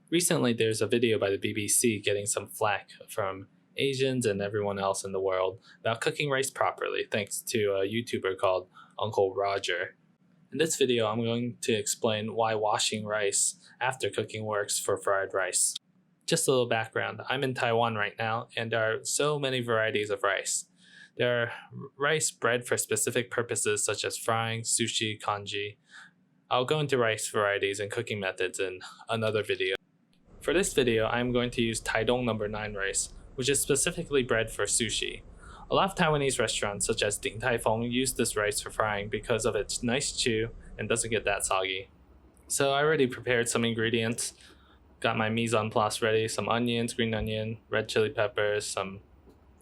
Recently, there's a video by the BBC getting some flack from Asians and everyone else in the world about cooking rice properly, thanks to a YouTuber called Uncle Roger. In this video, I'm going to explain why washing rice after cooking works for fried rice. Just a little background, I'm in Taiwan right now, and there are so many varieties of rice. There are rice bred for specific purposes such as frying, sushi, congee. I'll go into rice varieties and cooking methods in another video. For this video, I'm going to use Taidong number 9 rice, which is specifically bred for sushi. A lot of Taiwanese restaurants such as Ding Tai Fung use this rice for frying because of its nice chew and doesn't get that soggy. So I already prepared some ingredients. Got my mise en place ready, some onions, green onion, red chili peppers, some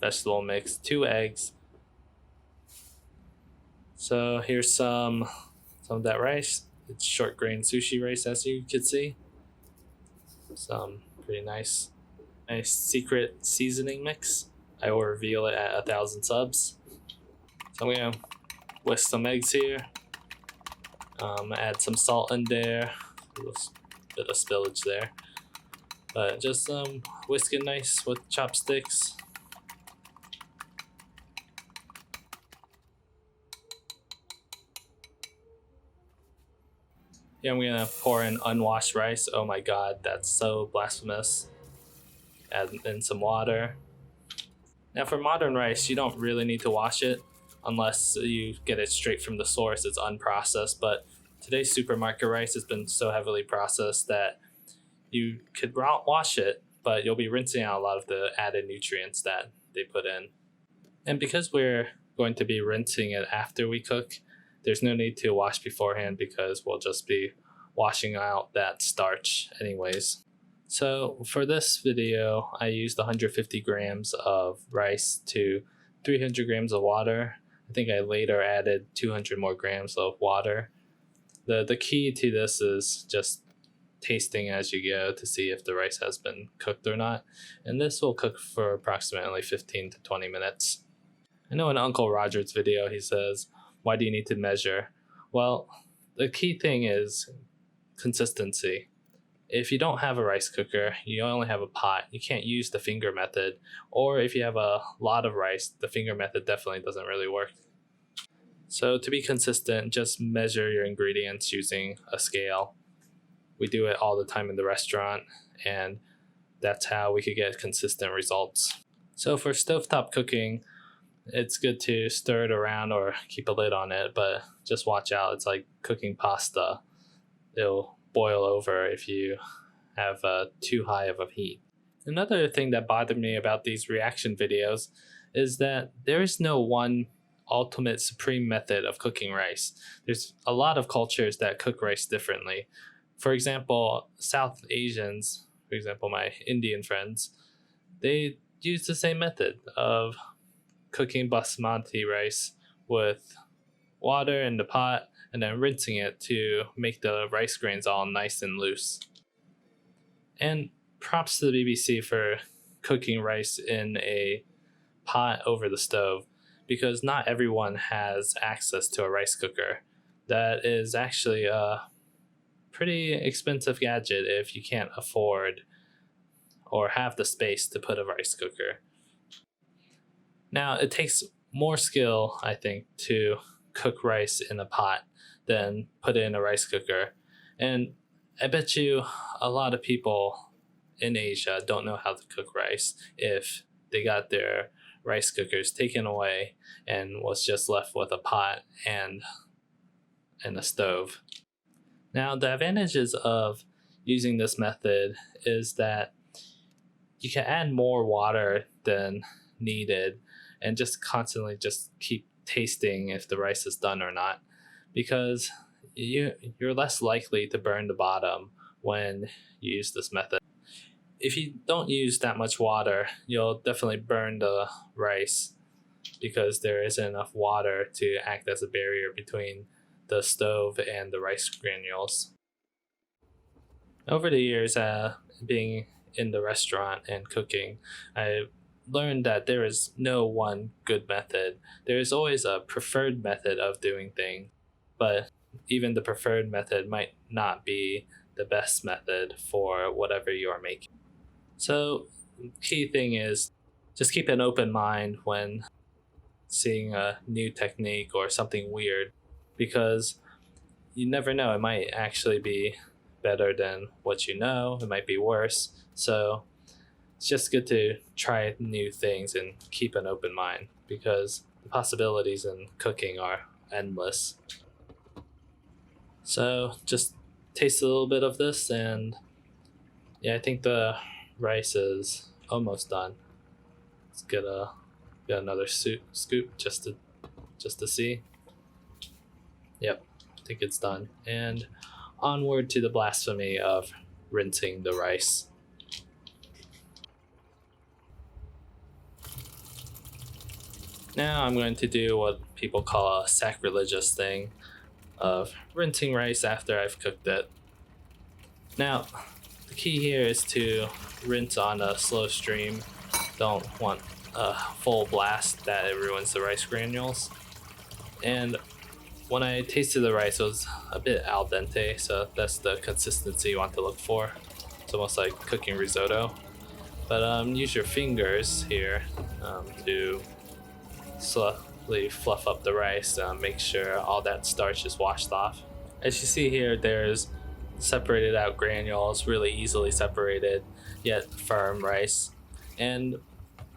vegetable mix, 2 eggs. So here's some of that rice. It's short grain sushi rice, as you can see. Some pretty nice secret seasoning mix. I will reveal it at 1,000 subs. So I'm gonna whisk some eggs here. Add some salt in there. A little bit of spillage there, but just whisk it nice with chopsticks. Yeah, I'm gonna pour in unwashed rice. Oh my god, that's so blasphemous. Add in some water. Now for modern rice, you don't really need to wash it unless you get it straight from the source, it's unprocessed, but today's supermarket rice has been so heavily processed that you could wash it, but you'll be rinsing out a lot of the added nutrients that they put in. And because we're going to be rinsing it after we cook, there's no need to wash beforehand because we'll just be washing out that starch anyways. So for this video, I used 150 grams of rice to 300 grams of water. I think I later added 200 more grams of water. The key to this is just tasting as you go to see if the rice has been cooked or not. And this will cook for approximately 15 to 20 minutes. I know in Uncle Roger's video he says, why do you need to measure? Well, the key thing is consistency. If you don't have a rice cooker, you only have a pot, you can't use the finger method. Or if you have a lot of rice, the finger method definitely doesn't really work. So to be consistent, just measure your ingredients using a scale. We do it all the time in the restaurant, and that's how we could get consistent results. So for stovetop cooking, it's good to stir it around or keep a lid on it, but just watch out. It's like cooking pasta. It'll boil over if you have too high of a heat. Another thing that bothered me about these reaction videos is that there is no one ultimate supreme method of cooking rice. There's a lot of cultures that cook rice differently. For example, South Asians, for example, my Indian friends, they use the same method of cooking basmati rice with water in the pot and then rinsing it to make the rice grains all nice and loose. And props to the BBC for cooking rice in a pot over the stove, because not everyone has access to a rice cooker. That is actually a pretty expensive gadget if you can't afford or have the space to put a rice cooker. Now, it takes more skill, I think, to cook rice in a pot than put it in a rice cooker. And I bet you a lot of people in Asia don't know how to cook rice if they got their rice cookers taken away and was just left with a pot and a stove. Now, the advantages of using this method is that you can add more water than needed and just constantly just keep tasting if the rice is done or not, because you're less likely to burn the bottom when you use this method. If you don't use that much water, you'll definitely burn the rice because there isn't enough water to act as a barrier between the stove and the rice granules. Over the years, being in the restaurant and cooking, I learned that there is no one good method. There is always a preferred method of doing things, but even the preferred method might not be the best method for whatever you are making. So, key thing is just keep an open mind when seeing a new technique or something weird, because you never know, it might actually be better than what you know, it might be worse. So, it's just good to try new things and keep an open mind, because the possibilities in cooking are endless. So just taste a little bit of this, and yeah, I think the rice is almost done. Let's get another scoop just to see. Yep, I think it's done. And onward to the blasphemy of rinsing the rice. Now I'm going to do what people call a sacrilegious thing of rinsing rice after I've cooked it. Now, the key here is to rinse on a slow stream. Don't want a full blast that it ruins the rice granules. And when I tasted the rice, it was a bit al dente, so that's the consistency you want to look for. It's almost like cooking risotto. But use your fingers here to slowly fluff up the rice, make sure all that starch is washed off. As you see here, there's separated out granules, really easily separated, yet firm rice. And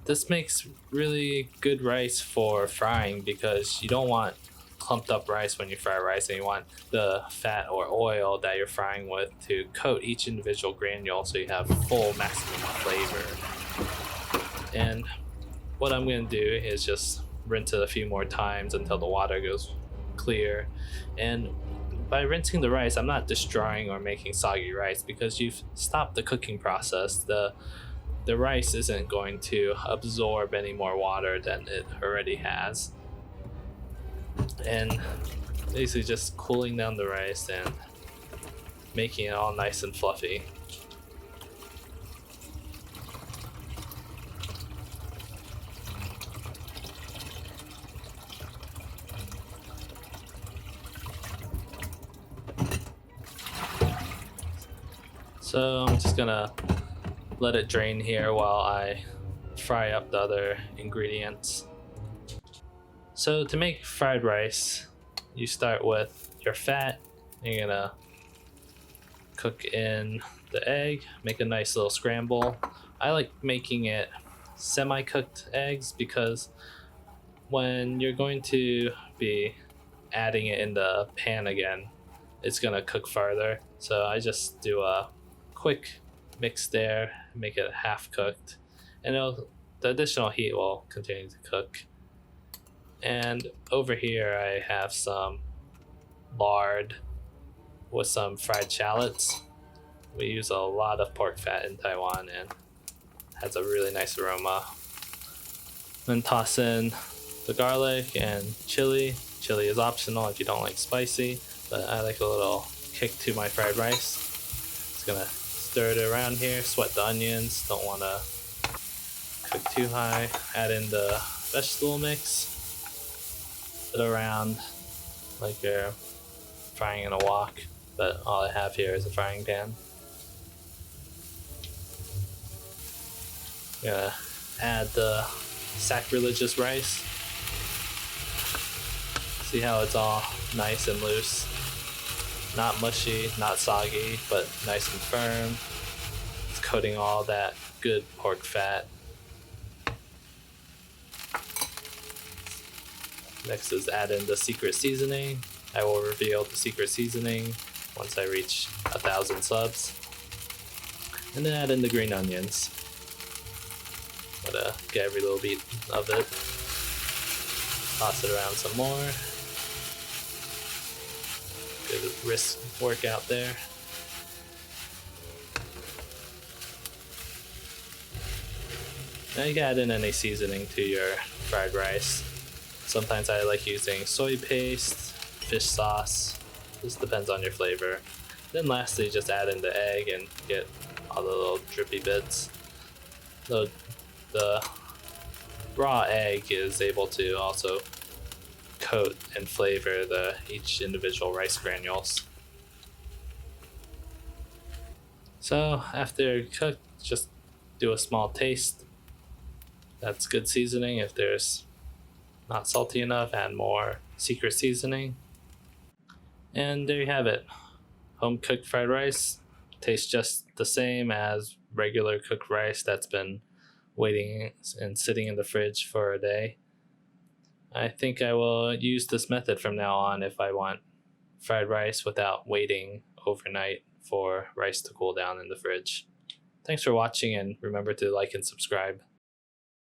this makes really good rice for frying, because you don't want clumped up rice when you fry rice, and you want the fat or oil that you're frying with to coat each individual granule so you have full maximum flavor. And what I'm going to do is just rinse it a few more times until the water goes clear. And by rinsing the rice, I'm not destroying or making soggy rice, because you've stopped the cooking process. The rice isn't going to absorb any more water than it already has. And basically just cooling down the rice and making it all nice and fluffy. So I'm just gonna let it drain here while I fry up the other ingredients. So to make fried rice, you start with your fat. You're gonna cook in the egg, make a nice little scramble. I like making it semi-cooked eggs, because when you're going to be adding it in the pan again, it's gonna cook farther. So I just do a quick mix there, make it half cooked, and the additional heat will continue to cook. And over here I have some lard with some fried shallots. We use a lot of pork fat in Taiwan, and has a really nice aroma. Then toss in the garlic and chili. Chili is optional if you don't like spicy, but I like a little kick to my fried rice. Just gonna stir it around here, sweat the onions, don't want to cook too high. Add in the vegetable mix, put it around like you're frying in a wok, but all I have here is a frying pan. Gonna add the sacrilegious rice. See how it's all nice and loose. Not mushy, not soggy, but nice and firm. It's coating all that good pork fat. Next is add in the secret seasoning. I will reveal the secret seasoning once I reach 1,000 subs. And then add in the green onions. Gotta get every little bit of it. Toss it around some more. Good wrist workout there. Now you can add in any seasoning to your fried rice. Sometimes I like using soy paste, fish sauce. This depends on your flavor. Then lastly, just add in the egg and get all the little drippy bits. The raw egg is able to also coat and flavor each individual rice granules. So after cooked, just do a small taste. That's good seasoning. If there's not salty enough, add more secret seasoning. And there you have it. Home cooked fried rice. Tastes just the same as regular cooked rice that's been waiting and sitting in the fridge for a day. I think I will use this method from now on if I want fried rice without waiting overnight for rice to cool down in the fridge. Thanks for watching, and remember to like and subscribe.